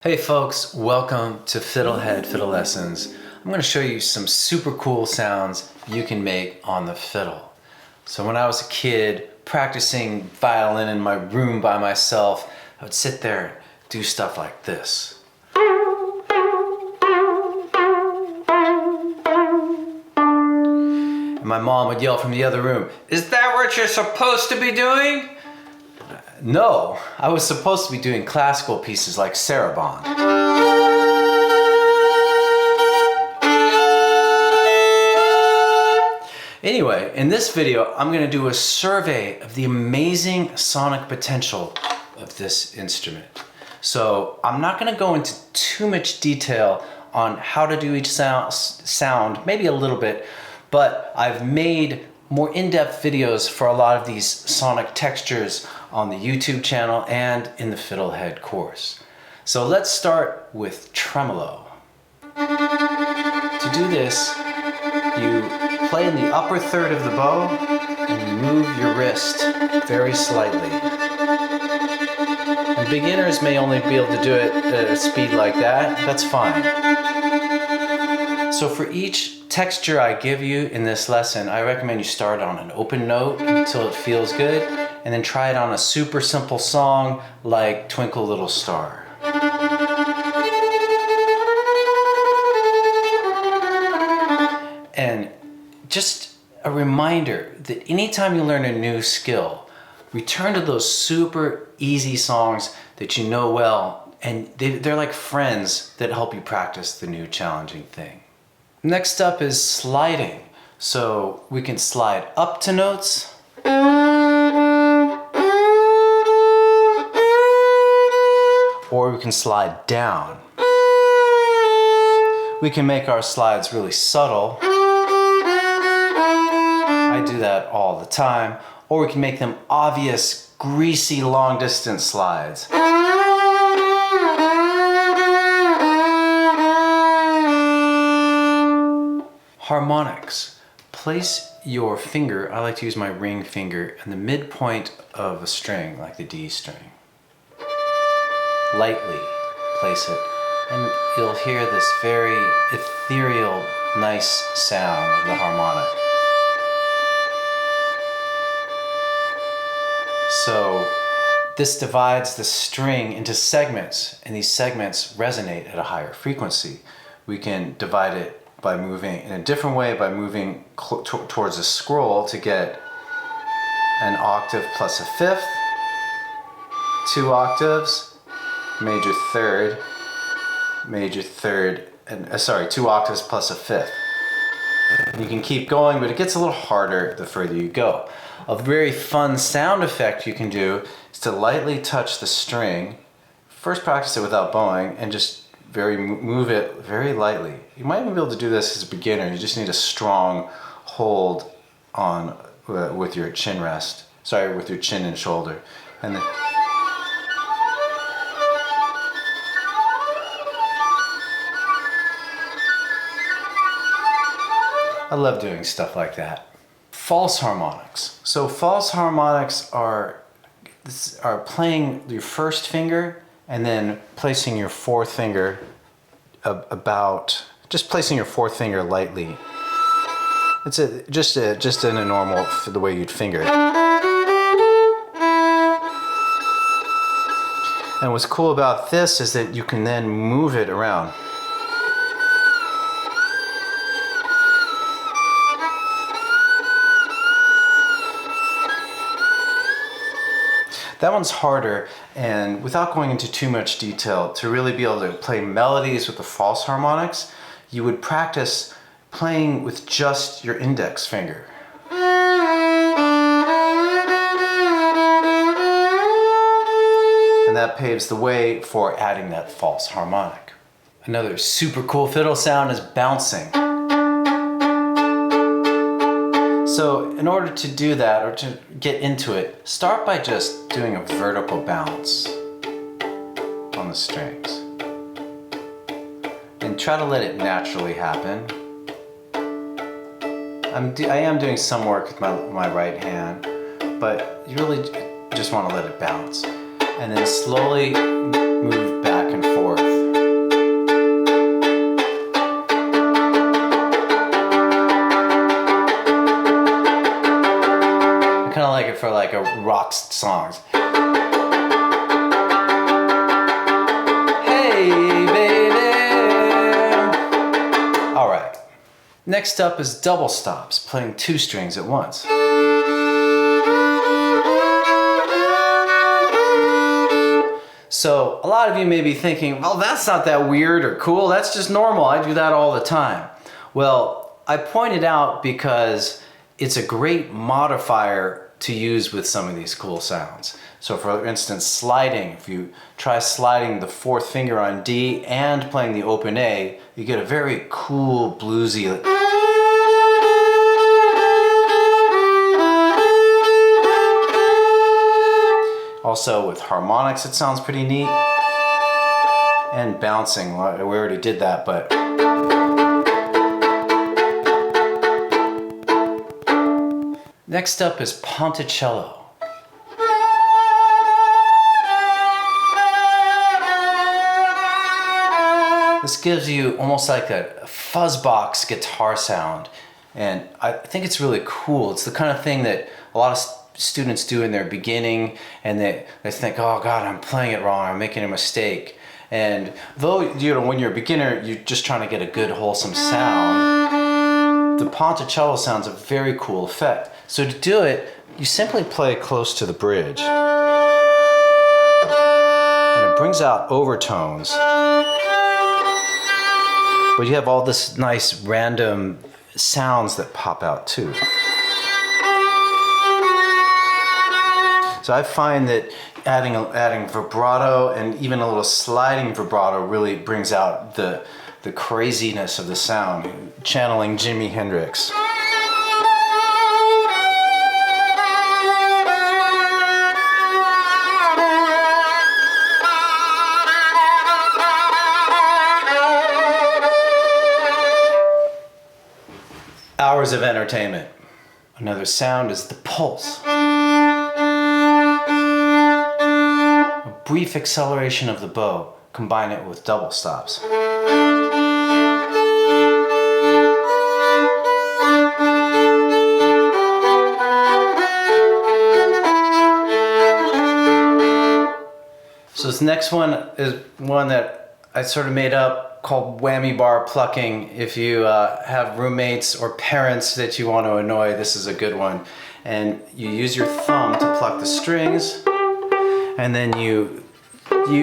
Hey folks, welcome to FiddleHed Fiddle Lessons. I'm going to show you some super cool sounds you can make on the fiddle. So when I was a kid practicing violin in my room by myself, I would sit there and do stuff like this. And my mom would yell from the other room, "Is that what you're supposed to be doing?" No, I was supposed to be doing classical pieces like Sarabande. Anyway, in this video, I'm going to do a survey of the amazing sonic potential of this instrument. So I'm not going to go into too much detail on how to do each sound, maybe a little bit, but I've made more in-depth videos for a lot of these sonic textures on the YouTube channel and in the FiddleHed course. So let's start with tremolo. To do this, you play in the upper third of the bow and you move your wrist very slightly. And beginners may only be able to do it at a speed like that. That's fine. So for each texture I give you in this lesson, I recommend you start on an open note until it feels good, and then try it on a super simple song like Twinkle Little Star. And just a reminder that anytime you learn a new skill, return to those super easy songs that you know well, and they're like friends that help you practice the new challenging thing. Next up is sliding. So we can slide up to notes, or we can slide down. We can make our slides really subtle. I do that all the time. Or we can make them obvious, greasy, long distance slides. Harmonics. Place your finger, I like to use my ring finger, in the midpoint of a string, like the D string. Lightly place it, and you'll hear this very ethereal, nice sound of the harmonic. So this divides the string into segments, and these segments resonate at a higher frequency. We can divide it by moving in a different way, by moving towards a scroll to get an octave plus a fifth, 2 octaves, major third, and 2 octaves plus a fifth. And you can keep going, but it gets a little harder the further you go. A very fun sound effect you can do is to lightly touch the string. First practice it without bowing and just move it very lightly. You might even be able to do this as a beginner. You just need a strong hold on with your chin rest. Sorry, with your chin and shoulder. And then I love doing stuff like that. False harmonics. So false harmonics are playing your first finger and then placing your fourth finger just placing your fourth finger lightly. It's just in a normal, the way you'd finger it. And what's cool about this is that you can then move it around. That one's harder, and without going into too much detail, to really be able to play melodies with the false harmonics, you would practice playing with just your index finger. And that paves the way for adding that false harmonic. Another super cool fiddle sound is bouncing. So in order to do that, or to get into it, start by just doing a vertical bounce on the strings. And try to let it naturally happen. I am doing some work with my right hand, but you really just want to let it bounce. And then slowly move back and forth. for like a rock songs. Hey, baby. All right. Next up is double stops, playing 2 strings at once. So a lot of you may be thinking, well, that's not that weird or cool. That's just normal. I do that all the time. Well, I pointed out because it's a great modifier to use with some of these cool sounds. So for instance, sliding, if you try sliding the 4th finger on D and playing the open A, you get a very cool bluesy. Also with harmonics it sounds pretty neat. And bouncing, we already did that, but next up is Ponticello. This gives you almost like a fuzzbox guitar sound, and I think it's really cool. It's the kind of thing that a lot of students do in their beginning, and they think, oh God, I'm playing it wrong, I'm making a mistake. And though, you know, when you're a beginner, you're just trying to get a good wholesome sound, the Ponticello sound's a very cool effect. So to do it, you simply play close to the bridge. And it brings out overtones. But you have all this nice random sounds that pop out too. So I find that adding vibrato and even a little sliding vibrato really brings out the craziness of the sound, channeling Jimi Hendrix. Hours of entertainment. Another sound is the pulse. A brief acceleration of the bow, combine it with double stops. So this next one is one that I sort of made up, called whammy bar plucking. If you have roommates or parents that you want to annoy, this is a good one. And you use your thumb to pluck the strings, and then you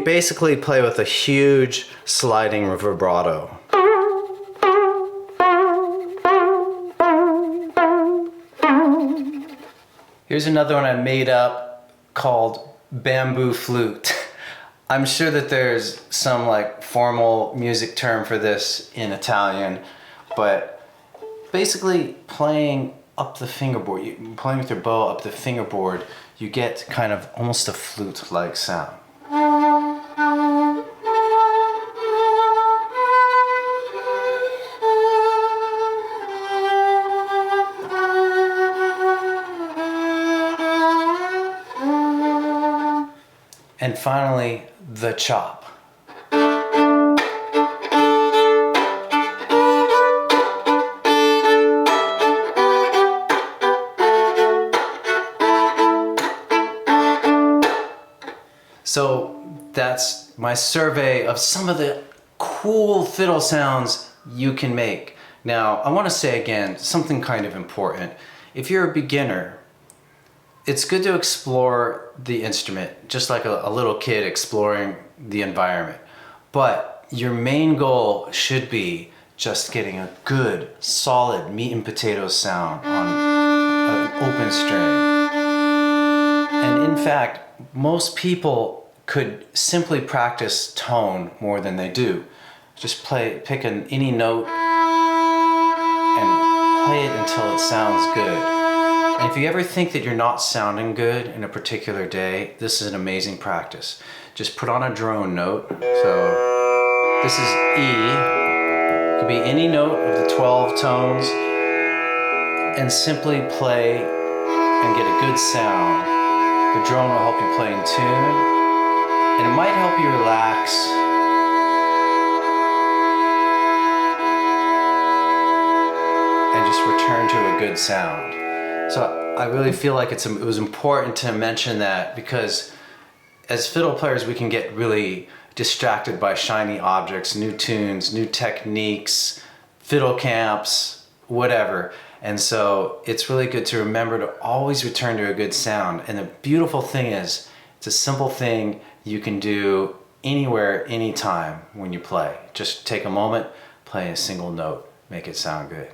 basically play with a huge sliding vibrato. Here's another one I made up called bamboo flute. I'm sure that there's some like formal music term for this in Italian, but basically playing up the fingerboard, playing with your bow up the fingerboard, you get kind of almost a flute-like sound. And finally, the chop. So that's my survey of some of the cool fiddle sounds you can make. Now, I want to say again, something kind of important. If you're a beginner, it's good to explore the instrument, just like a little kid exploring the environment. But your main goal should be just getting a good, solid meat and potatoes sound on an open string. And in fact, most people could simply practice tone more than they do. Just pick any note and play it until it sounds good. And if you ever think that you're not sounding good in a particular day, this is an amazing practice. Just put on a drone note. So this is E. It could be any note of the 12 tones, and simply play and get a good sound. The drone will help you play in tune, and it might help you relax. And just return to a good sound. So I really feel like it was important to mention that, because as fiddle players we can get really distracted by shiny objects, new tunes, new techniques, fiddle camps, whatever. And so it's really good to remember to always return to a good sound. And the beautiful thing is, it's a simple thing you can do anywhere, anytime when you play. Just take a moment, play a single note, make it sound good.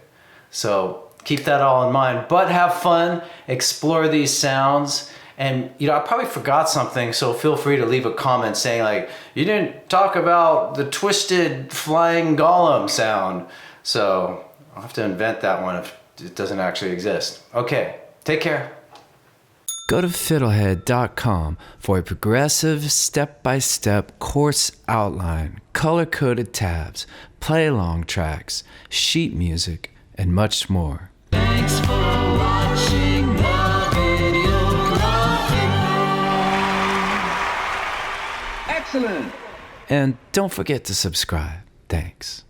So keep that all in mind, but have fun, explore these sounds. And I probably forgot something, so feel free to leave a comment saying like, you didn't talk about the twisted flying golem sound. So I'll have to invent that one if it doesn't actually exist. Okay, take care. Go to FiddleHed.com for a progressive, step-by-step course outline, color-coded tabs, play-along tracks, sheet music, and much more. Thanks for watching the video. Excellent! And don't forget to subscribe. Thanks.